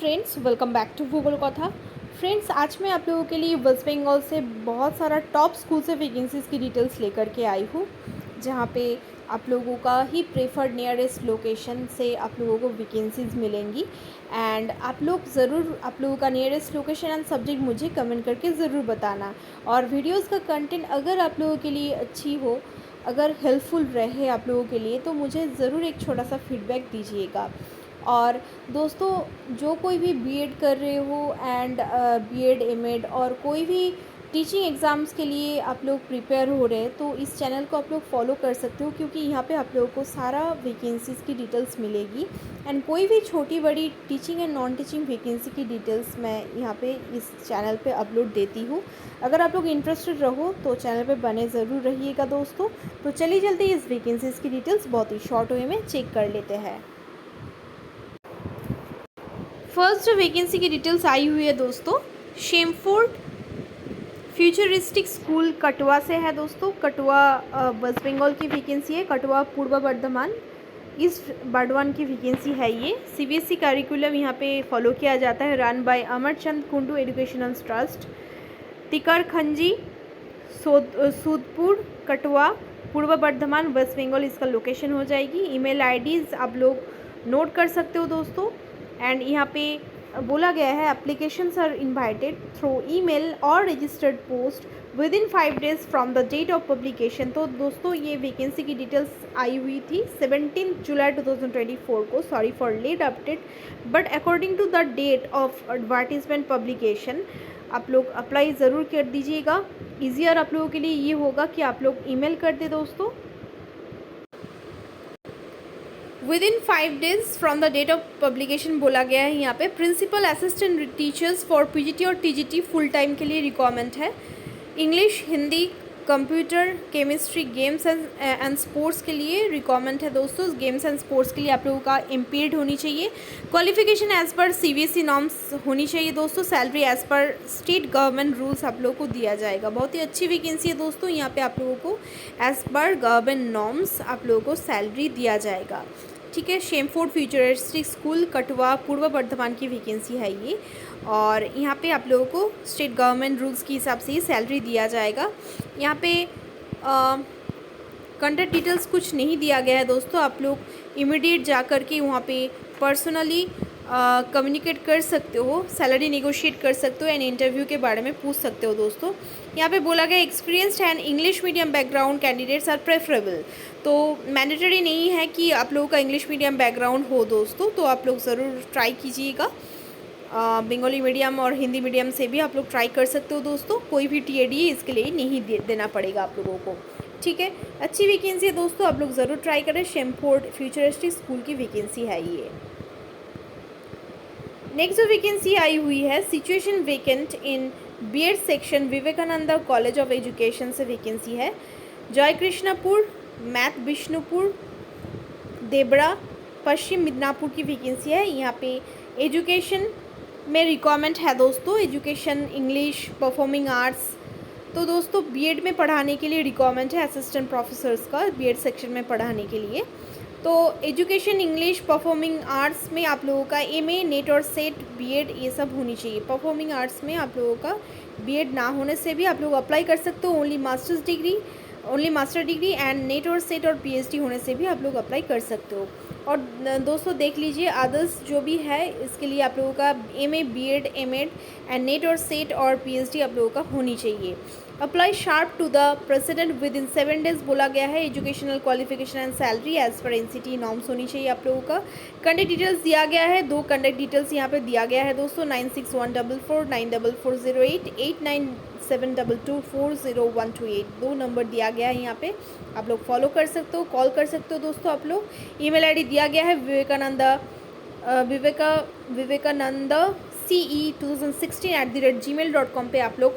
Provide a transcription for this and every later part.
Friends, welcome back to भूगोल कथा। Friends, आज मैं आप लोगों के लिए वेस्ट बंगाल से बहुत सारा टॉप स्कूल से वैकेंसीज़ की डिटेल्स लेकर के आई हूँ, जहाँ पे आप लोगों का ही प्रेफर्ड नियरेस्ट लोकेशन से आप लोगों को वैकेंसीज़ मिलेंगी। एंड आप लोगों का नियरेस्ट लोकेशन एंड सब्जेक्ट मुझे कमेंट करके ज़रूर बताना। और वीडियोज़ का कंटेंट अगर आप लोगों के लिए अच्छी हो, अगर हेल्पफुल रहे आप लोगों के लिए, तो मुझे ज़रूर एक छोटा सा फीडबैक दीजिएगा। और दोस्तों, जो कोई भी बीएड कर रहे हो एंड बीएड एमएड और कोई भी टीचिंग एग्ज़ाम्स के लिए आप लोग प्रिपेयर हो रहे हैं, तो इस चैनल को आप लोग फॉलो कर सकते हो, क्योंकि यहाँ पे आप लोगों को सारा वैकेंसीज़ की डिटेल्स मिलेगी। एंड कोई भी छोटी बड़ी teaching and non teaching vacancy की डिटेल्स मैं यहाँ पे इस चैनल पे अपलोड देती हूँ। अगर आप लोग इंटरेस्टेड रहो तो चैनल पे बने ज़रूर रहिएगा दोस्तों। तो चलिए जल्दी इस वैकेंसीज़ की डिटेल्स बहुत ही शॉर्ट वे में चेक कर लेते हैं। फर्स्ट वैकेंसी की डिटेल्स आई हुई है दोस्तों, शेमफोर्ड फ्यूचरिस्टिक स्कूल कटवा से है दोस्तों। कटवा वेस्ट बंगाल की वैकेंसी है। कटवा पूर्व बर्धमान ईस्ट बर्धमान की वैकेंसी है ये। सीबीएसई करिकुलम यहाँ पे फॉलो किया जाता है। Run by Amarchand Kundu educational trust, टिकर खंजी, सूदपुर, कटवा, पूर्व बर्धमान, वेस्ट बंगाल इसका लोकेशन हो जाएगी। ईमेल आईडीज़ आप लोग नोट कर सकते हो दोस्तों। एंड यहाँ पे बोला गया है applications are invited through email और registered post within 5 days from the date of publication. तो दोस्तों, ये वैकेंसी की डिटेल्स आई हुई थी 17 जुलाई 2024 को। Sorry for late update, but according to the date of advertisement publication आप लोग अप्लाई ज़रूर कर दीजिएगा। ईजियर आप लोगों के लिए ये होगा कि आप लोग ईमेल कर दे दोस्तों। Within 5 days from the date of publication बोला गया है यहाँ पे। Principal assistant teachers for PGT और टीजीटी फुल टाइम के लिए रिक्वायरमेंट है। English, Hindi, computer, chemistry, games and sports के लिए रिक्वायरमेंट है दोस्तों। गेम्स एंड स्पोर्ट्स के लिए आप लोगों का एम्पीड होनी चाहिए। Qualification as per CBSE norms होनी चाहिए दोस्तों। Salary as per state government rules आप लोगों को दिया जाएगा। बहुत ही अच्छी वैकेंसी है दोस्तों। यहाँ पे आप लोगों को एज़ पर गवर्नमेंट नॉर्म्स आप लोगों को सैलरी दिया जाएगा। ठीक है। शेमफोर्ड फ्यूचरिस्टिक स्कूल कटवा पूर्व बर्धमान की वैकेंसी है ये। और यहाँ पे आप लोगों को स्टेट गवर्नमेंट रूल्स के हिसाब से ही सैलरी दिया जाएगा। यहाँ पे कॉन्टैक्ट डिटेल्स कुछ नहीं दिया गया है दोस्तों। आप लोग इमीडिएट जा कर के वहाँ पे पर्सनली कम्युनिकेट कर सकते हो, सैलरी नेगोशिएट कर सकते हो एंड इंटरव्यू के बारे में पूछ सकते हो दोस्तों। यहाँ पे बोला गया experienced and English medium background candidates are preferable. तो मैंडेटरी नहीं है कि आप लोगों का इंग्लिश मीडियम बैकग्राउंड हो दोस्तों, तो आप लोग ज़रूर ट्राई कीजिएगा। बंगाली मीडियम और हिंदी मीडियम से भी आप लोग ट्राई कर सकते हो दोस्तों। कोई भी टीएडी इसके लिए नहीं देना पड़ेगा आप लोगों को। ठीक है। अच्छी वैकेंसी है दोस्तों, आप लोग ज़रूर ट्राई करें। शेमफोर्ड फ्यूचरिस्टिक स्कूल की वैकेंसी है ये। नेक्स्ट जो वैकेंसी आई हुई है, situation vacant in BEd section Vivekananda college of education से वैकेंसी है। जय कृष्णपुर, मैथ बिष्णुपुर, देबड़ा, पश्चिम मिदनापुर की वैकेंसी है। यहाँ पे एजुकेशन में रिक्वायरमेंट है दोस्तों। Education English, performing arts. तो दोस्तों, बीएड में पढ़ाने के लिए रिक्वायरमेंट है असिस्टेंट प्रोफेसर्स का, बीएड सेक्शन में पढ़ाने के लिए। तो एजुकेशन इंग्लिश, परफॉर्मिंग आर्ट्स में आप लोगों का एमए, नेट और सेट, बीएड ये सब होनी चाहिए। परफॉर्मिंग आर्ट्स में आप लोगों का बीएड ना होने से भी आप लोग अप्लाई कर सकते हो। Only master degree and NET और सेट और पीएचडी होने से भी आप लोग अप्लाई कर सकते हो। और दोस्तों देख लीजिए, अदर्स जो भी है इसके लिए आप लोगों का MA, BEd, MEd and NET और सेट और पीएचडी आप लोगों का होनी चाहिए। Apply sharp to the president within 7 days बोला गया है। Educational qualification and salary as per NCT norms होनी चाहिए आप लोगों का। कॉन्टैक्ट डिटेल्स दिया गया है, 2 कॉन्टैक्ट डिटेल्स यहाँ पे दिया गया है दोस्तों। 9614494408, 8972240128 2 नंबर दिया गया है यहाँ पे। आप लोग फॉलो कर सकते हो, कॉल कर सकते हो दोस्तों आप लोग। ईमेल आईडी दिया गया है विवेकानंदा CE2016@gmail.com पे आप लोग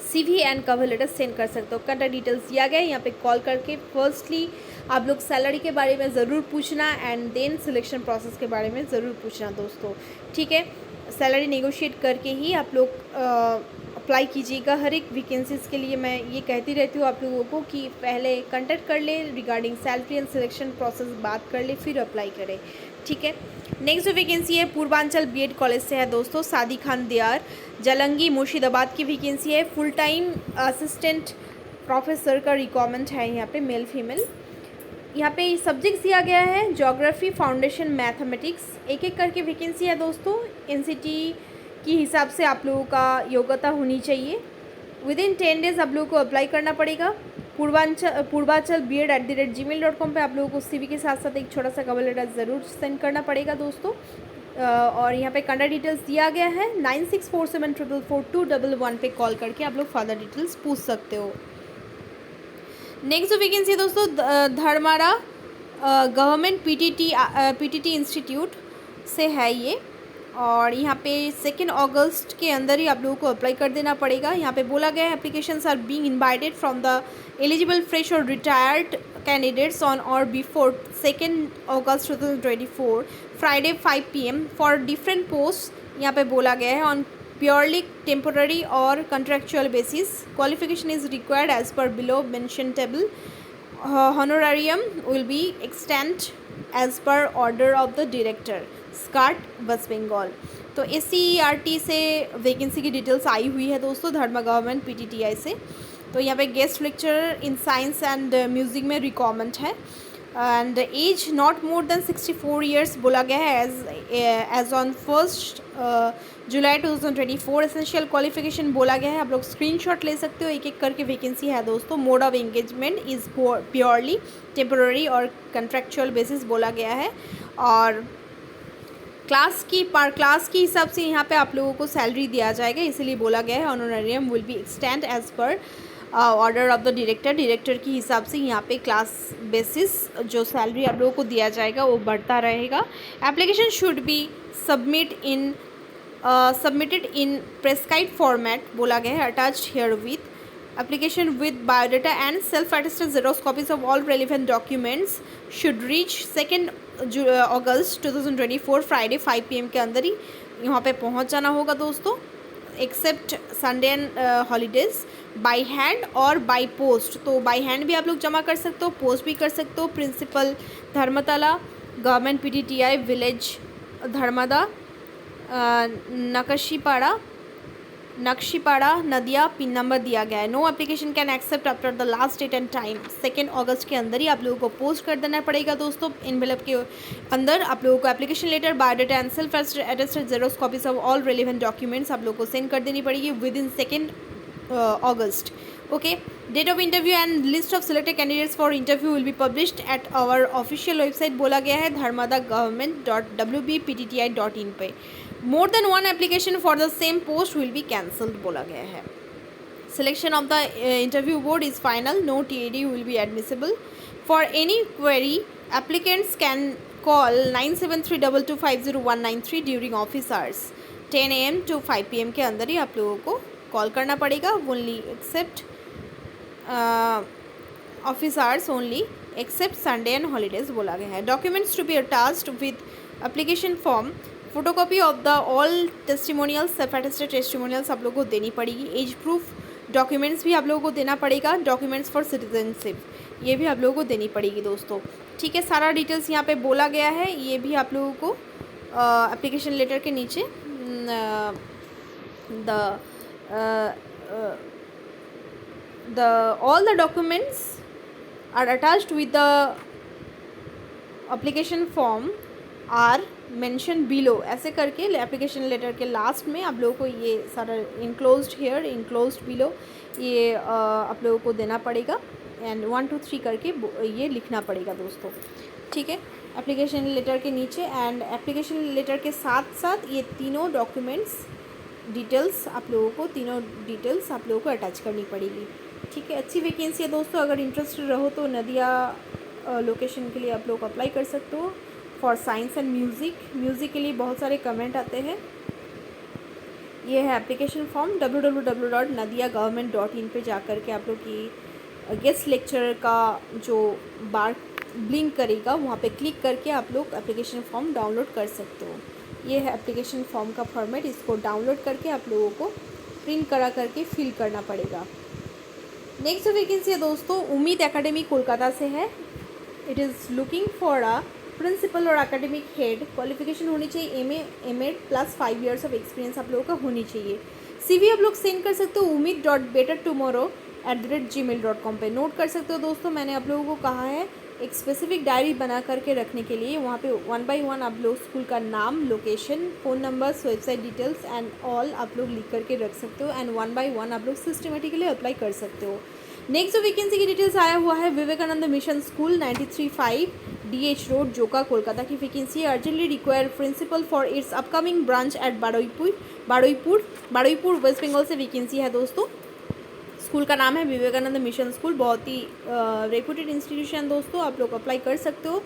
CV and cover letter send कर सकते हो। कॉन्टैक्ट डिटेल्स दिया गया है यहाँ पे। कॉल करके फर्स्टली आप लोग सैलरी के बारे में ज़रूर पूछना एंड देन सिलेक्शन प्रोसेस के बारे में ज़रूर पूछना दोस्तों। ठीक है। सैलरी नेगोशिएट करके ही आप लोग अप्लाई कीजिएगा। हर एक वैकेंसीज़ के लिए मैं ये कहती रहती हूँ आप लोगों को कि पहले कॉन्टैक्ट कर ले, regarding salary and selection process बात कर ले, फिर अप्लाई करें। ठीक है। नेक्स्ट जो वैकेंसी है पूर्वांचल बीएड कॉलेज से है दोस्तों, सादी खान दियार, जलंगी मुर्शिदाबाद की वैकेंसी है। फुल टाइम असिस्टेंट प्रोफेसर का रिक्वायरमेंट है यहाँ पे, मेल फीमेल। यहाँ पे सब्जेक्ट्स दिया गया है ज्योग्राफी, फाउंडेशन, मैथमेटिक्स, एक एक करके वैकेंसी है दोस्तों। एनसीटी की हिसाब से आप लोगों का योग्यता होनी चाहिए। विदिन 10 डेज आप लोगों को अप्लाई करना पड़ेगा। पूर्वांचल@gmail.com पे आप लोगों को CV के साथ साथ एक छोटा सा कवर लेटर ज़रूर सेंड करना पड़ेगा दोस्तों। और यहाँ पे कंडक्ट डिटेल्स दिया गया है, 9647444211 पे कॉल करके आप लोग फर्दर डिटेल्स पूछ सकते हो। नेक्स्ट जो वैकेंसी है दोस्तों धर्मारा गवर्नमेंट PTT इंस्टीट्यूट से है ये, और यहाँ पे 2 अगस्त के अंदर ही आप लोगों को अप्लाई कर देना पड़ेगा। यहाँ पे बोला गया है applications are being invited from the eligible fresh और रिटायर्ड कैंडिडेट्स ऑन और before 2 August 2024 Friday 5 PM for different post. यहाँ पे बोला गया है ऑन प्योरली टेम्पोररी और contractual basis. Qualification is required as per below mention table. Honorarium will be extend as per order of the director, SCERT, West Bengal. तो SCERT से vacancy की details आई हुई है दोस्तों, धर्मा गवर्नमेंट PTTI से। तो यहाँ पे guest lecturer in science and music में रिक्वायरमेंट है। And age not more than 64 years बोला गया है age on 1 July 2024। Essential qualification बोला गया है, आप लोग स्क्रीनशॉट ले सकते हो, एक एक करके वैकेंसी है दोस्तों। Mode of engagement is purely temporary और कंट्रेक्चुअल बेसिस बोला गया है। और क्लास की हिसाब से यहाँ पे आप लोगों को सैलरी दिया जाएगा, इसीलिए बोला गया है honorarium will be extend as per order of the director के हिसाब से यहाँ पे क्लास बेसिस जो सैलरी आप लोगों को दिया जाएगा वो बढ़ता रहेगा। Application should be submitted in prescribed format बोला गया है, attached here with application with biodata and self-attested xerox copies of all relevant documents should reach 2 August 2024 Friday 5 PM के अंदर ही यहाँ पे पहुँच जाना होगा दोस्तों, except Sunday and holidays. By hand और बाय पोस्ट, तो बाय हैंड भी आप लोग जमा कर सकते हो, पोस्ट भी कर सकते हो। Principal Dharmatala, government PTTI village Dharmada, Nakshipara Nadia, pin number दिया गया है। No application can accept after the last date and time. 2 अगस्त के अंदर ही आप लोगों को पोस्ट कर देना पड़ेगा दोस्तों। एनवेलप के अंदर आप लोगों को application letter, biodata and self attested xerox copies of all relevant documents आप लोगों को सेंड कर देनी पड़ेगी within 2 August. Okay, date of interview and list of selected candidates for interview will be published at our official website बोला गया है, dharmadagovernment.wbptti.in पे। More than 1 application for the same post will be cancelled बोला गया है। Selection of the interview board is final, no TAD will be admissible. For any query applicants can call 9732250193 during office hours 10 AM to 5 PM के अंदर ही आप लोगों को call करना पड़ेगा। Only except office hours only except Sunday and holidays बोला गया है। Documents to be attached with application form, photocopy of the all testimonials, self attested testimonials आप लोगों को देनी पड़ेगी। एज प्रूफ डॉक्यूमेंट्स भी आप लोगों को देना पड़ेगा। डॉक्यूमेंट्स फॉर सिटीजनशिप ये भी आप लोगों को देनी पड़ेगी दोस्तों। ठीक है, सारा डिटेल्स यहाँ पे बोला गया है, ये भी आप लोगों को एप्लीकेशन लेटर के नीचे all the documents are attached with the application form are mentioned below ऐसे करके एप्लीकेशन लेटर के लास्ट में आप लोगों को ये सारा enclosed here, enclosed below ये आप लोगों को देना पड़ेगा एंड 1 2 3 करके ये लिखना पड़ेगा दोस्तों। ठीक है, एप्लीकेशन लेटर के नीचे एंड एप्लीकेशन लेटर के साथ साथ ये तीनों डॉक्यूमेंट्स डिटेल्स आप लोगों को अटैच करनी पड़ेगी। ठीक है, अच्छी वैकेंसी है दोस्तों, अगर इंटरेस्टेड रहो तो नदिया लोकेशन के लिए आप लोग अप्लाई कर सकते हो फॉर साइंस एंड म्यूज़िक के लिए बहुत सारे कमेंट आते हैं। ये है एप्लीकेशन फॉर्म www.nadiagovernment.in पे जा कर के आप लोग की गेस्ट लेक्चर का जो बार ब्लिंक करेगा वहाँ पे क्लिक करके आप लोग एप्लीकेशन फॉर्म डाउनलोड कर सकते हो। ये है एप्लीकेशन फॉर्म का फॉर्मेट, इसको डाउनलोड करके आप लोगों को प्रिंट करा करके फिल करना पड़ेगा। नेक्स्ट वैकेंसी है दोस्तों उम्मीद एकेडमी कोलकाता से है। It is looking for a principal और एकेडमिक हेड। क्वालिफिकेशन होनी चाहिए MA M.Ed plus 5 years of experience आप लोगों का होनी चाहिए। CV आप लोग सेंड कर सकते हो umid.bettertomorrow@gmail.com पे। नोट कर सकते हो दोस्तों, मैंने आप लोगों को कहा है एक स्पेसिफिक डायरी बना करके रखने के लिए। वहाँ पे 1 बाय 1 आप लोग स्कूल का नाम, location, phone numbers, website details and all आप लोग लिख करके रख सकते हो एंड 1 बाय 1 आप लोग सिस्टमेटिकली अप्लाई कर सकते हो। नेक्स्ट जो वैकेंसी की डिटेल्स आया हुआ है, Vivekananda mission school 935 DH road, Joka, Kolkata की वैकेंसी है। Urgently require principal for its upcoming branch at Baruipur West Bengal से वैकेंसी है दोस्तों। स्कूल का नाम है विवेकानंद मिशन स्कूल, बहुत ही रेपुटेड इंस्टीट्यूशन दोस्तों, आप लोग अप्लाई कर सकते हो।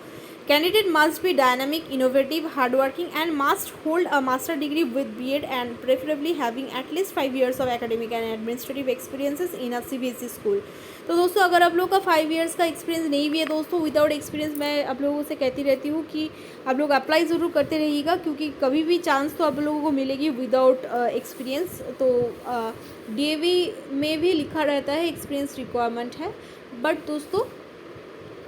Candidate must be dynamic, innovative, hardworking and must hold a master degree with BEd and preferably having at least 5 years of academic and administrative experiences in a CBSE school. तो दोस्तों अगर आप लोग का 5 ईयर्स का एक्सपीरियंस नहीं भी है दोस्तों, विदाउट एक्सपीरियंस मैं आप लोगों से कहती रहती हूँ कि आप लोग अप्लाई ज़रूर करते रहिएगा, क्योंकि कभी भी चांस तो आप लोगों को मिलेगी विदाउट एक्सपीरियंस। तो DAV में भी लिखा रहता है एक्सपीरियंस रिक्वायरमेंट है, बट दोस्तों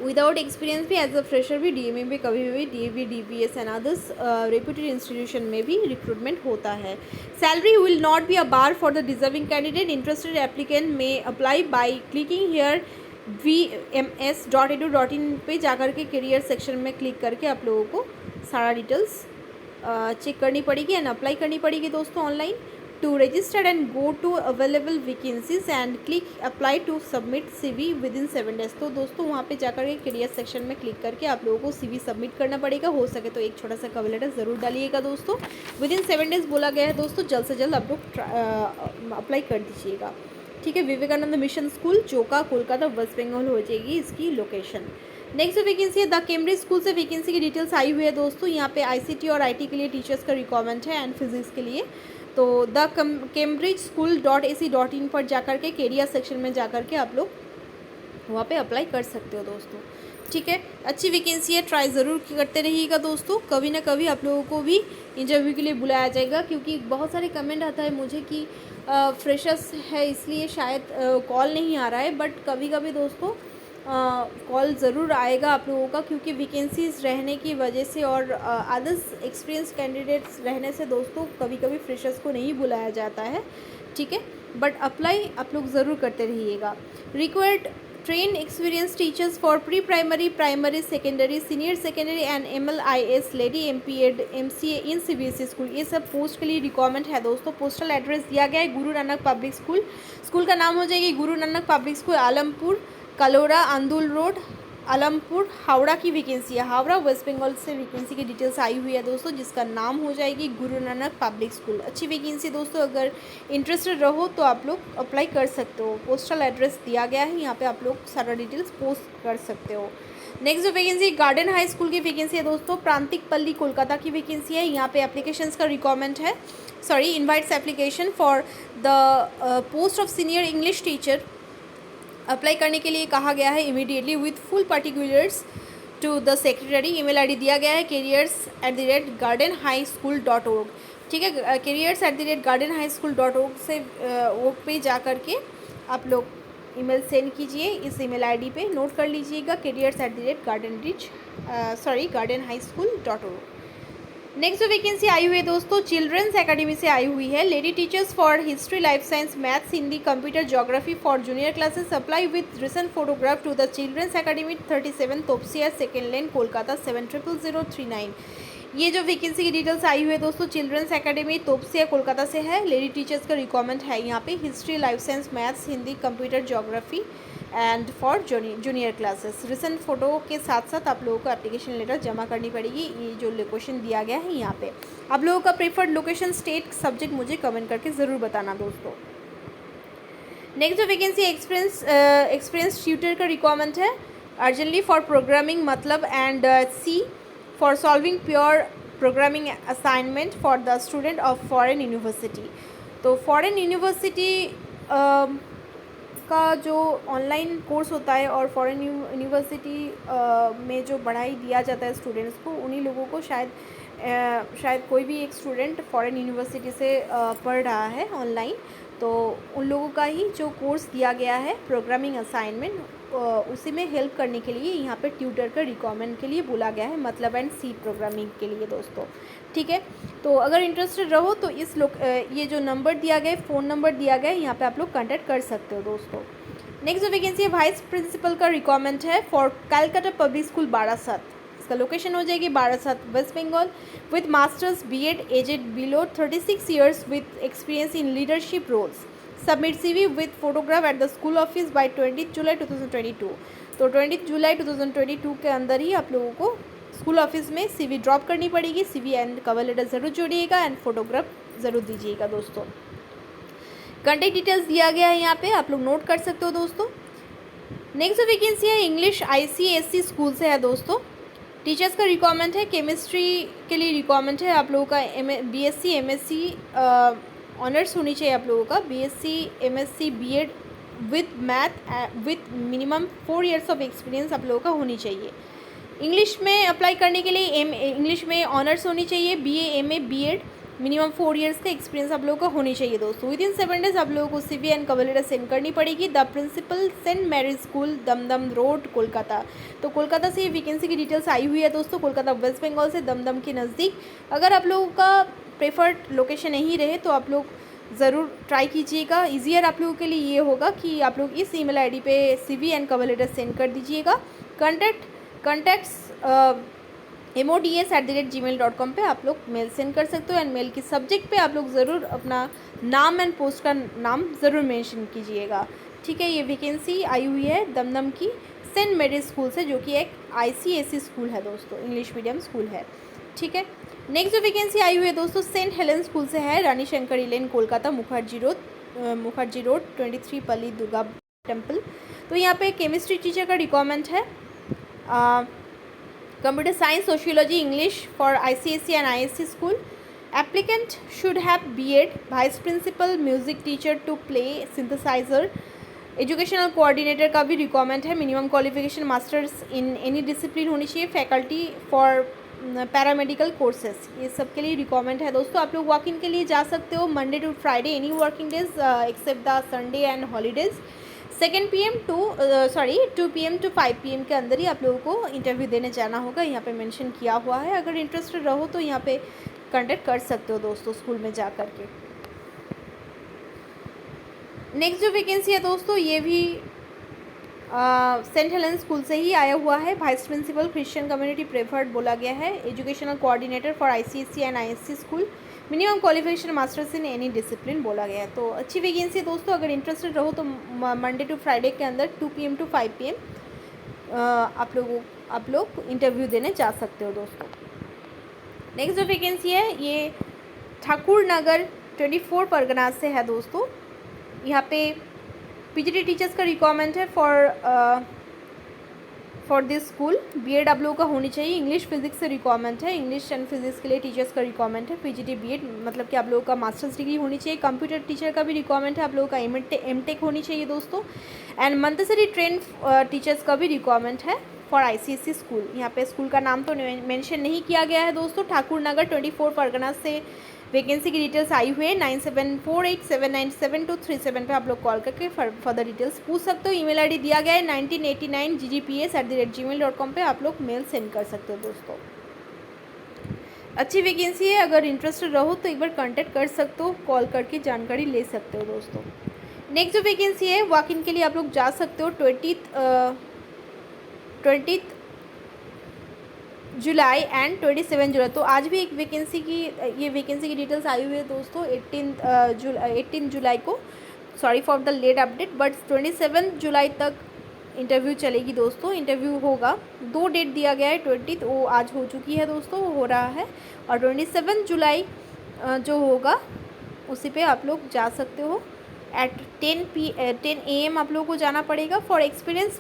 विदाउट एक्सपीरियंस भी एज अ फ्रेशर भी DMA में कभी भी DAV, DPS and others reputed institution में भी रिक्रूटमेंट होता है। Salary will not be a bar for the deserving candidate. Interested applicant में apply by clicking here vms.edu.in पे जाकर के करियर सेक्शन में क्लिक करके आप लोगों को सारा डिटेल्स चेक करनी पड़ेगी एंड अप्लाई करनी पड़ेगी दोस्तों online. To register and go to available vacancies and click apply to submit CV within 7 days। तो दोस्तों वहाँ पे जाकर के करियर सेक्शन में क्लिक करके आप लोगों को CV सबमिट करना पड़ेगा। हो सके तो एक छोटा सा कवर लेटर ज़रूर डालिएगा दोस्तों। विदिन 7 days बोला गया है दोस्तों, जल्द से जल्द आप लोग अप्लाई कर दीजिएगा, ठीक है। Vivekananda mission school, Joka, Kolkata, West Bengal हो जाएगी इसकी लोकेशन। नेक्स्ट जो वैकेंसी है, द कैम्ब्रिज स्कूल से वैकेंसी की डिटेल्स आई हुई है दोस्तों। यहाँ पे ICT और IT के लिए टीचर्स का रिक्वायरमेंट है एंड फिजिक्स के लिए। तो द cambridgeschool.ac.in पर जाकर के करियर सेक्शन में जाकर के आप लोग वहाँ पे अप्लाई कर सकते हो दोस्तों, ठीक है। अच्छी वैकेंसी है, ट्राई ज़रूर करते रहिएगा दोस्तों। कभी ना कभी आप लोगों को भी इंटरव्यू के लिए बुलाया जाएगा, क्योंकि बहुत सारे कमेंट आता है मुझे कि फ्रेशर्स है इसलिए शायद कॉल नहीं आ रहा है, बट कभी कभी दोस्तों कॉल ज़रूर आएगा आप लोगों का, क्योंकि वैकेंसीज रहने की वजह से और अदर्स एक्सपीरियंस कैंडिडेट्स रहने से दोस्तों कभी कभी फ्रेशर्स को नहीं बुलाया जाता है, ठीक है। बट अप्लाई आप लोग ज़रूर करते रहिएगा। Required train experience teachers for pre primary, primary, secondary, senior secondary and MLIS, lady MPEd, MCA in CBSE school, ये सब पोस्ट के लिए रिक्वायरमेंट है दोस्तों। पोस्टल एड्रेस दिया गया है गुरु नानक पब्लिक स्कूल, स्कूल का नाम हो जाएगी Guru Nanak public school, Alampur, Kalora, Andul road, Alampur, Howrah की वैकेंसी है। हावड़ा वेस्ट बंगाल से वैकेंसी की डिटेल्स आई हुई है दोस्तों, जिसका नाम हो जाएगी गुरु नानक पब्लिक स्कूल। अच्छी वैकेंसी दोस्तों, अगर इंटरेस्टेड रहो तो आप लोग अप्लाई कर सकते हो। पोस्टल एड्रेस दिया गया है, यहाँ पे आप लोग सारा डिटेल्स पोस्ट कर सकते हो। नेक्स्ट जो वैकेंसी गार्डन हाई स्कूल की वैकेंसी है दोस्तों, प्रांतिक पल्ली, कोलकाता की वैकेंसी है। यहाँ पे एप्लीकेशंस का रिक्वायरमेंट है, invites application for the post of senior English teacher. Apply करने के लिए कहा गया है immediately with full particulars to the secretary. Email ID दिया गया है careers@gardenhighschool.org, ठीक है। careers@gardenhighschool.org से वो पे जा कर के आप लोग ईमेल सेंड कीजिए इस ईमेल आईडी पे। नोट कर लीजिएगा careers@gardenhighschool.org। नेक्स्ट जो वैकेंसी आई हुई है दोस्तों, चिल्ड्रंस एकेडमी से आई हुई है। Lady teachers for history, life science, maths, Hindi, computer, geography for junior classes. Apply with recent photograph to the children's academy 37 Topsia, second lane, Kolkata 700039। ये जो वैकेंसी की डिटेल्स आई हुई है दोस्तों, चिल्ड्रंस एकेडमी तोपसिया कोलकाता से है। लेडी टीचर्स का रिक्वायरमेंट है यहाँ पे history, life science, maths, Hindi, computer, geography and for junior classes. Recent photo के साथ साथ आप लोगों को एप्लीकेशन लेटर जमा करनी पड़ेगी। ये जो लोकेशन दिया गया है यहाँ पे, आप लोगों का प्रेफर्ड लोकेशन, स्टेट, सब्जेक्ट मुझे कमेंट करके ज़रूर बताना दोस्तों। नेक्स्ट जो वैकेंसी एक्सपीरियंस ट्यूटर का रिक्वायरमेंट है अर्जेंटली फॉर प्रोग्रामिंग मतलब and C for solving pure programming assignment for the student of foreign university. तो फॉरेन यूनिवर्सिटी का जो ऑनलाइन कोर्स होता है और फॉरेन यूनिवर्सिटी में जो पढ़ाई दिया जाता है स्टूडेंट्स को, उन्हीं लोगों को शायद कोई भी एक स्टूडेंट फॉरेन यूनिवर्सिटी से पढ़ रहा है ऑनलाइन, तो उन लोगों का ही जो कोर्स दिया गया है प्रोग्रामिंग असाइनमेंट, उसी में हेल्प करने के लिए यहाँ पे ट्यूटर का रिक्वायरमेंट के लिए बोला गया है, मतलब एंड सी प्रोग्रामिंग के लिए दोस्तों। ठीक है, तो अगर इंटरेस्टेड रहो तो ये जो नंबर दिया गया है, फ़ोन नंबर दिया गया है, यहाँ पे आप लोग कॉन्टैक्ट कर सकते हो दोस्तों। नेक्स्ट जो वैकेंसी है वाइस प्रिंसिपल का रिक्वायरमेंट है for Calcutta public school Barasat. इसका लोकेशन हो जाएगी Barasat West Bengal, with masters B.Ed aged below 36 years with experience in leadership roles. Submit CV with photograph at the school office by 20 July 2022। तो 20 जुलाई 2022 के अंदर ही आप लोगों को स्कूल ऑफिस में CV ड्रॉप करनी पड़ेगी। CV एंड कवर लेटर ज़रूर जोड़िएगा एंड फोटोग्राफ ज़रूर दीजिएगा दोस्तों। कॉन्टैक्ट डिटेल्स दिया गया है यहाँ पे, आप लोग नोट कर सकते हो दोस्तों। नेक्स्ट जो वैकेंसी है इंग्लिश ICSE स्कूल से है दोस्तों। टीचर्स का रिक्वायरमेंट है, केमिस्ट्री के लिए रिक्वायरमेंट है आप लोगों का BSc MSc ऑनर्स होनी चाहिए आप लोगों का, BSc MSc B.Ed with math with minimum 4 years of experience आप लोगों का होनी चाहिए। इंग्लिश में अप्लाई करने के लिए इंग्लिश में ऑनर्स होनी चाहिए, BA MA B.Ed minimum 4 years का एक्सपीरियंस आप लोगों का होनी चाहिए दोस्तों। विद इन 7 डेज आप लोगों को CV and cover letter send करनी पड़ेगी। The principal saint Mary school Dumdum road Kolkata. तो कोलकाता से ये वैकेंसी की डिटेल्स आई हुई है दोस्तों, कोलकाता वेस्ट बंगाल से दमदम के नज़दीक। अगर आप लोगों का प्रेफर्ड लोकेशन नहीं रहे तो आप लोग ज़रूर ट्राई कीजिएगा। ईजियर आप लोगों के लिए ये होगा कि आप लोग इस email ID पे CV and cover letter send कर दीजिएगा। कॉन्टैक्ट्स mods@gmail.com पे आप लोग मेल सेंड कर सकते हो एंड मेल की सब्जेक्ट पे आप लोग ज़रूर अपना नाम एंड पोस्ट का नाम ज़रूर मेंशन कीजिएगा। ठीक है, ये वैकेंसी आई हुई है दमदम की सेंट मैरी स्कूल से, जो कि एक ICSE स्कूल है दोस्तों, इंग्लिश मीडियम स्कूल है। ठीक है, नेक्स्ट जो वैकेंसी आई हुई है दोस्तों सेंट हेलेन स्कूल से है, रानी शंकरी लेन कोलकाता, मुखर्जी रोड 23 पल्ली दुर्गा टेम्पल। तो यहाँ पे केमिस्ट्री टीचर का रिक्वायरमेंट है, Computer Science, Sociology, English for ICSE and ISC school. Applicant should have B.Ed, Vice Principal, Music teacher to play synthesizer. Educational Coordinator का भी रिक्वायरमेंट है, minimum qualification masters in any discipline होनी चाहिए। Faculty for paramedical courses, ये सब के लिए requirement है दोस्तों। आप लोग वॉक इन के लिए जा सकते हो Monday to Friday, any working days except the Sunday and holidays. 2 PM to 5 PM के अंदर ही आप लोगों को इंटरव्यू देने जाना होगा, यहाँ पे मेंशन किया हुआ है। अगर इंटरेस्टेड रहो तो यहाँ पे कांटेक्ट कर सकते हो दोस्तों स्कूल में जा कर के। नेक्स्ट जो वैकेंसी है दोस्तों ये भी सेंट हेलेन स्कूल से ही आया हुआ है, vice principal Christian community preferred बोला गया है। Educational coordinator for ICSE and ISC school, minimum qualification masters in any discipline बोला गया है। तो अच्छी वैकेंसी दोस्तों, अगर इंटरेस्टेड रहो तो मंडे टू फ्राइडे के अंदर 2 PM to 5 PM आप लोग इंटरव्यू देने जा सकते हो दोस्तों। नेक्स्ट जो वैकेंसी है ये ठाकुर नगर 24 परगना से है दोस्तों। यहाँ पे PGT टीचर्स का रिक्वायरमेंट है फॉर दिस स्कूल। B.Ed आप लोगों का होनी चाहिए। इंग्लिश फिजिक्स से रिक्वायरमेंट है, इंग्लिश एंड फिजिक्स के लिए टीचर्स का रिक्वायरमेंट है। PGT B.Ed मतलब कि आप लोगों का मास्टर्स डिग्री होनी चाहिए। कंप्यूटर टीचर का भी रिक्वायरमेंट है, आप लोगों का M.Tech होनी चाहिए दोस्तों। एंड मंथसरी ट्रेन टीचर्स का भी रिक्वायरमेंट है फॉर ICSE स्कूल। यहाँ पे स्कूल का नाम तो मेंशन नहीं किया गया है दोस्तों। ठाकुर नगर 24 परगना से वैकेंसी की डिटेल्स आई हुई है। 9748797237 पे आप लोग कॉल करके फर्दर डिटेल्स पूछ सकते हो। ईमेल ID दिया गया है 1989ggps@gmail.com पे आप लोग मेल सेंड कर सकते हो दोस्तों। अच्छी वैकेंसी है, अगर इंटरेस्टेड रहो तो एक बार कांटेक्ट कर सकते हो, कॉल करके जानकारी ले सकते हो दोस्तों। नेक्स्ट जो वैकेंसी है वॉक इन के लिए आप लोग जा सकते हो 20 जुलाई एंड 27 जुलाई। तो आज भी एक वैकेंसी की डिटेल्स आई हुई है दोस्तों 18 जुलाई को। Sorry for the late update, but 27 जुलाई तक इंटरव्यू चलेगी दोस्तों। इंटरव्यू होगा, 2 डेट दिया गया है, 20 वो आज हो चुकी है दोस्तों, वो हो रहा है, और 27 जुलाई जो होगा उसी पे आप लोग जा सकते हो। एट 10 AM आप लोगों को जाना पड़ेगा। For experience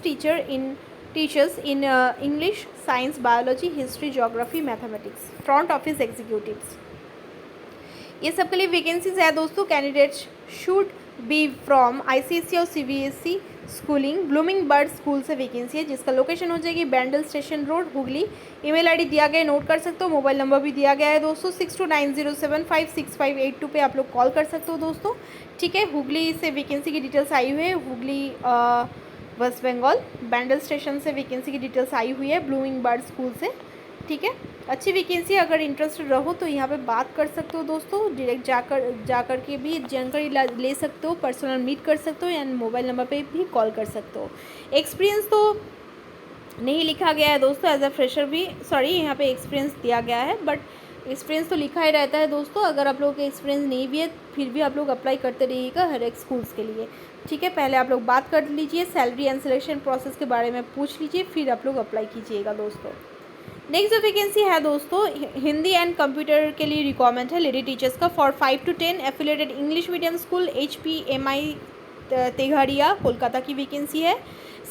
teachers in English, science, biology, history, geography, mathematics, front office executives, ये सब के लिए वैकेंसीज है दोस्तों। Candidates should be from ICSE और CBSE schooling. Blooming bird school से वैकेंसी है, जिसका लोकेशन हो जाएगी Bandel station road, Hooghly. Email ID दिया गया है, नोट कर सकते हो। मोबाइल नंबर भी दिया गया है दोस्तों 6290756582 पे आप लोग कॉल कर सकते हो दोस्तों। ठीक है, हुगली से वैकेंसी की डिटेल्स आई हुई है। हुगली वेस्ट बंगाल। बैंडल स्टेशन से वैकेंसी की डिटेल्स आई हुई है, ब्लूमिंग बर्ड स्कूल से। ठीक है, अच्छी वैकेंसी, अगर इंटरेस्टेड रहो तो यहाँ पे बात कर सकते हो दोस्तों, डायरेक्ट जाकर के भी जानकारी ले सकते हो, पर्सनल मीट कर सकते हो, या मोबाइल नंबर पे भी कॉल कर सकते हो। एक्सपीरियंस तो नहीं लिखा गया है दोस्तों, एज अ फ्रेशर भी, सॉरी यहाँ पे एक्सपीरियंस दिया गया है, बट एक्सपीरियंस तो लिखा ही रहता है दोस्तों। अगर आप लोगों के एक्सपीरियंस नहीं भी है फिर भी आप लोग अप्लाई करते रहिएगा हर एक स्कूल्स के लिए। ठीक है, पहले आप लोग बात कर लीजिए, सैलरी एंड सिलेक्शन प्रोसेस के बारे में पूछ लीजिए, फिर आप लोग अप्लाई कीजिएगा दोस्तों। नेक्स्ट जो वैकेंसी है दोस्तों, हिंदी एंड कंप्यूटर के लिए रिक्वायरमेंट है लेडी टीचर्स का, for 5 to 10 affiliated English medium school HPMI तेघड़िया कोलकाता की वैकेंसी है।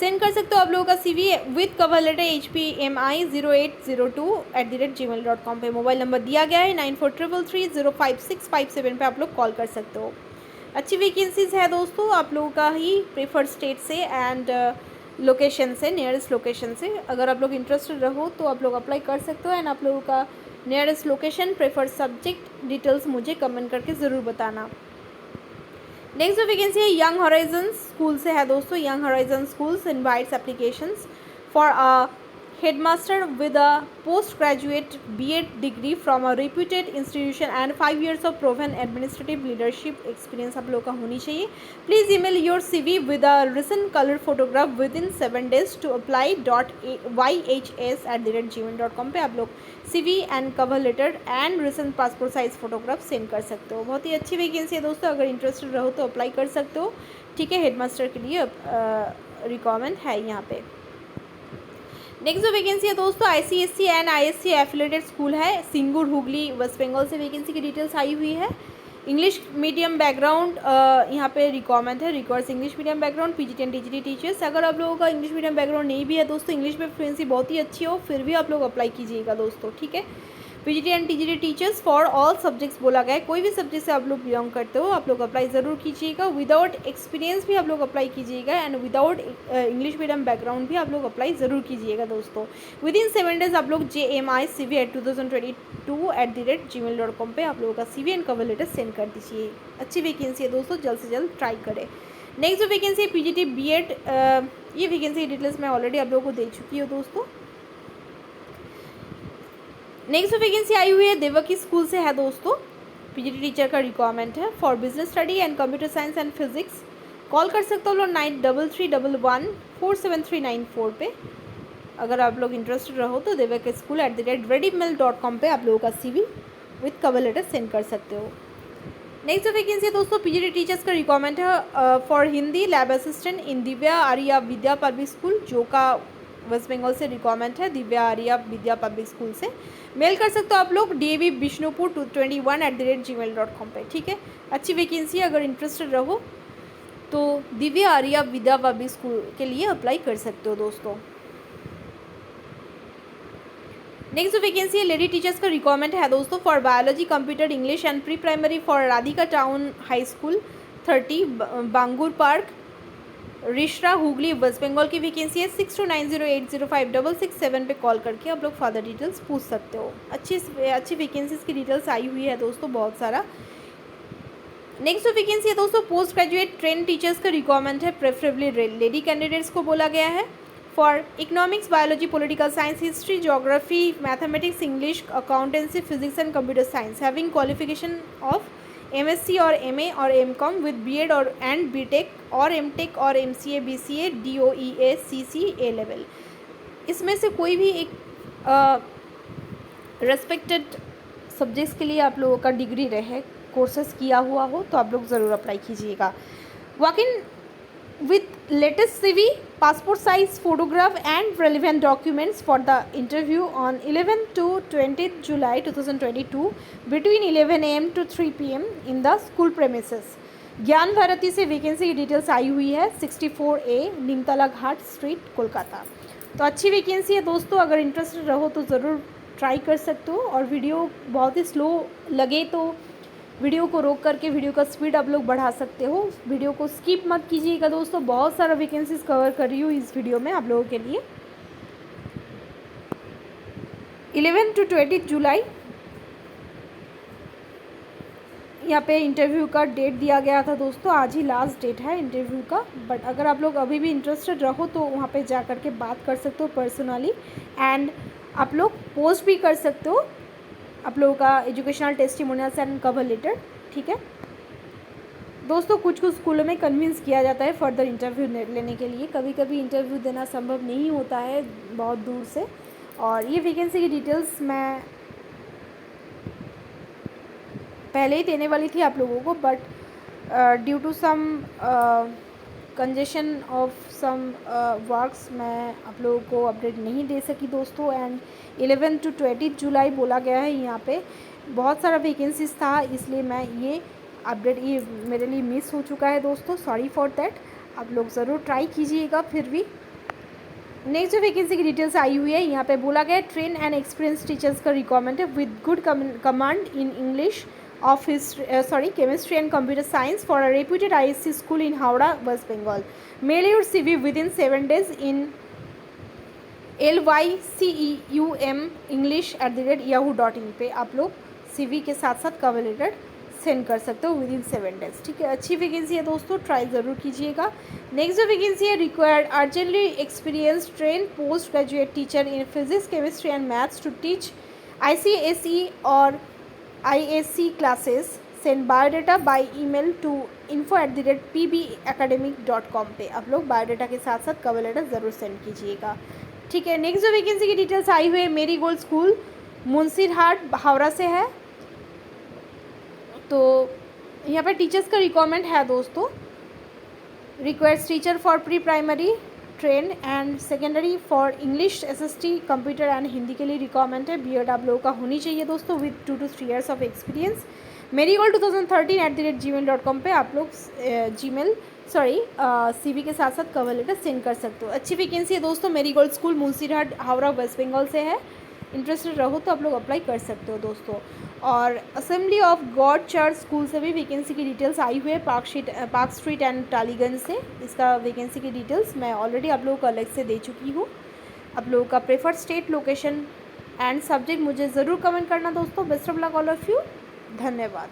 सेंड कर सकते हो आप लोगों का CV with cover letter HPMI0802@gmail.com पे। मोबाइल नंबर दिया गया है 9433305657 पे, आप लोग कॉल कर सकते हो। अच्छी वैकेंसीज है दोस्तों, आप लोगों का ही प्रेफर्ड स्टेट से एंड लोकेशन से, नियरेस्ट लोकेशन से। अगर आप लोग इंटरेस्टेड रहो तो आप लोग अप्लाई कर सकते हो, एंड आप लोगों का nearest location, preferred subject details मुझे कमेंट करके ज़रूर बताना। नेक्स्ट जो वैकेंसी है यंग हॉराइजन स्कूल से है दोस्तों। Young horizon schools invites applications for a headmaster with a post graduate BEd degree from a reputed institution and 5 years of proven administrative leadership experience आप लोग का होनी चाहिए। Please email your CV with a recent colour photograph within 7 days to apply.yhs@gmail.com पे आप लोग CV and cover letter and recent passport size photograph send कर सकते हो। बहुत ही अच्छी वैकेंसी है दोस्तों, अगर इंटरेस्टेड रहो तो अप्लाई कर सकते हो। ठीक है, हेडमास्टर के लिए रिक्वायरमेंट है यहाँ पे। नेक्स्ट जो वैकेंसी है दोस्तों, ICSC and ISC affiliated school है, सिंगूर हुगली वेस्ट बंगाल से वैकेंसी की डिटेल्स आई हुई है। इंग्लिश मीडियम बैकग्राउंड यहाँ पे रिक्वायरमेंट है, requires English medium background PGT and TGT teachers. अगर आप लोगों का इंग्लिश मीडियम बैकग्राउंड नहीं भी है दोस्तों, इंग्लिश में फ्लुएंसी बहुत ही अच्छी हो, फिर भी आप लोग अप्लाई कीजिएगा दोस्तों। ठीक है, PGT and TGT teachers for all subjects बोला गया है, कोई भी सब्जेक्ट से आप लोग बिलोंग करते हो आप लोग अप्लाई ज़रूर कीजिएगा। विदाउट एक्सपीरियंस भी आप लोग अप्लाई कीजिएगा, and without English medium background भी आप लोग अप्लाई ज़रूर कीजिएगा दोस्तों। विद इन 7 days आप लोग JMI CV@2022@gmail.com पे आप लोगों का CV and cover letter send कर दीजिए। अच्छी वैकेंसी है दोस्तों, जल्द से जल्द ट्राई करें। नेक्स्ट जो वैकेंसी है PGT B.Ed, ये वैकेंसी डिटेल्स मैं ऑलरेडी आप लोगों को दे चुकी हूँ दोस्तों। नेक्स्ट जो वैकेंसी आई हुई है देवकी स्कूल से है दोस्तों, PGT टीचर का रिक्वायरमेंट है for business study and computer science and physics. Call कर सकते हो लोग 9331147394 पे। अगर आप लोग इंटरेस्टेड रहो तो देवकी स्कूल @readymail.com पे आप लोगों का CV with cover letter send कर सकते हो। नेक्स्ट जो वैकेंसी है दोस्तों, PGT टीचर्स का रिक्वायरमेंट है for Hindi lab assistant in Divya Arya Vidya public school, जो का वेस्ट बंगाल से रिक्वायरमेंट है, दिव्या आर्या विद्या पब्लिक स्कूल से। मेल कर सकते हो आप लोग DAV बिष्णुपुर 221@gmail.com पे। ठीक है, अच्छी वैकेंसी है, अगर इंटरेस्टेड रहो तो दिव्या आर्या विद्या पब्लिक स्कूल के लिए अप्लाई कर सकते हो दोस्तों। नेक्स्ट जो वैकेंसी है लेडी टीचर्स का रिक्वायरमेंट है दोस्तों for biology computer English and pre primary for Radhika town high school 30 Bangur park Rishra Hooghly West Bengal की वैकेंसी है। 6290805667 पे कॉल करके आप लोग फर्दर डिटेल्स पूछ सकते हो। अच्छी वैकेंसीज की डिटेल्स आई हुई है दोस्तों, बहुत सारा। नेक्स्ट जो वैकेंसी है दोस्तों, पोस्ट ग्रेजुएट ट्रेन टीचर्स का रिक्वायरमेंट है, प्रेफरेबली लेडी कैंडिडेट्स को बोला गया है for economics biology political science history geography mathematics English accountancy physics and computer science having qualification of MSc और MA और MCom with B.Ed और and B.Tech और M.Tech और MCA BCA DOEA CCA level. इसमें से कोई भी एक रेस्पेक्टेड सब्जेक्ट्स के लिए आप लोगों का डिग्री रहे, कोर्सेज किया हुआ हो तो आप लोग ज़रूर अप्लाई कीजिएगा। Walk in with latest CV, passport size photograph and relevant documents for the interview on 11th to 20th July 2022 between 11 AM to 3 PM in the school premises। ज्ञान भारती से वैकेंसी की डिटेल्स आई हुई है 64A नीमतला घाट street Kolkata. तो अच्छी vacancy है दोस्तों, अगर इंटरेस्टेड रहो तो ज़रूर ट्राई कर सकते हो। और वीडियो बहुत ही स्लो लगे तो वीडियो को रोक करके वीडियो का स्पीड आप लोग बढ़ा सकते हो। वीडियो को स्किप मत कीजिएगा दोस्तों, बहुत सारा वैकेंसीज कवर कर रही हूँ इस वीडियो में आप लोगों के लिए। 11 to 20 जुलाई यहाँ पे इंटरव्यू का डेट दिया गया था दोस्तों, आज ही लास्ट डेट है इंटरव्यू का। बट अगर आप लोग अभी भी इंटरेस्टेड रहो तो वहाँ पे जा कर के बात कर सकते हो पर्सनली, एंड आप लोग पोस्ट भी कर सकते हो आप लोगों का educational testimonials and cover letter. ठीक है दोस्तों, कुछ कुछ स्कूलों में कन्विंस किया जाता है फर्दर इंटरव्यू लेने के लिए, कभी कभी इंटरव्यू देना संभव नहीं होता है बहुत दूर से। और ये वैकेंसी की डिटेल्स मैं पहले ही देने वाली थी आप लोगों को, but due to some congestion of some works मैं आप लोगों को अपडेट नहीं दे सकी दोस्तों। एंड 11 to 20 जुलाई बोला गया है, यहाँ पे बहुत सारा वैकेंसीज था, इसलिए मैं ये अपडेट ये मेरे लिए मिस हो चुका है दोस्तों, सॉरी फॉर दैट। आप लोग ज़रूर ट्राई कीजिएगा फिर भी। नेक्स्ट जो वैकेंसी की डिटेल्स आई हुई है, यहाँ पे बोला गया है ट्रेन एंड एक्सपीरियंस टीचर्स का रिक्वायरमेंट है with good command in English of chemistry and computer science for a reputed ISC school in Howrah, West Bengal. Mail your CV within 7 days in lyceum@yahoo.in पे आप लोग CV के साथ साथ cover letter send कर सकते हो विदिन 7 डेज। ठीक है, अच्छी वैकेंसी है दोस्तों, ट्राई ज़रूर कीजिएगा। नेक्स्ट जो वैकेंसी है, required urgently experience train post graduate teacher in physics chemistry and maths to teach ICSE और ISC classes. Send biodata by email to info@pbacademic.com पे आप लोग बायोडाटा के साथ साथ कवर लेटर ज़रूर सेंड कीजिएगा। ठीक है, नेक्स्ट जो वैकेंसी की डिटेल्स आई हुई है, मेरी गोल्ड स्कूल मुंसीरहाट हावड़ा से है। तो यहाँ पे टीचर्स का रिक्वायरमेंट है दोस्तों, requires teacher for pre primary train and secondary for English SST computer and Hindi के लिए रिक्वायरमेंट है। बीएड आप लोगों का होनी चाहिए दोस्तों with 2 to 3 years of experience. Marigold 2013@gmail.com पे आप लोग CV के साथ साथ कवर लेटर सेंड कर सकते हो। अच्छी वैकेंसी है दोस्तों, marigold school Munshirhat Howrah West Bengal से है। इंटरेस्टेड रहो तो आप लोग अप्लाई कर सकते हो दोस्तों। और assembly of God church school से भी वैकेंसी की डिटेल्स आई हुई है, पार्क स्ट्रीट एंड टालीगंज से। इसका वैकेंसी की डिटेल्स मैं ऑलरेडी आप लोगों को अलग से दे चुकी हूँ। आप लोगों का preferred state, location and subject मुझे ज़रूर कमेंट करना दोस्तों। Best of luck all of you, धन्यवाद।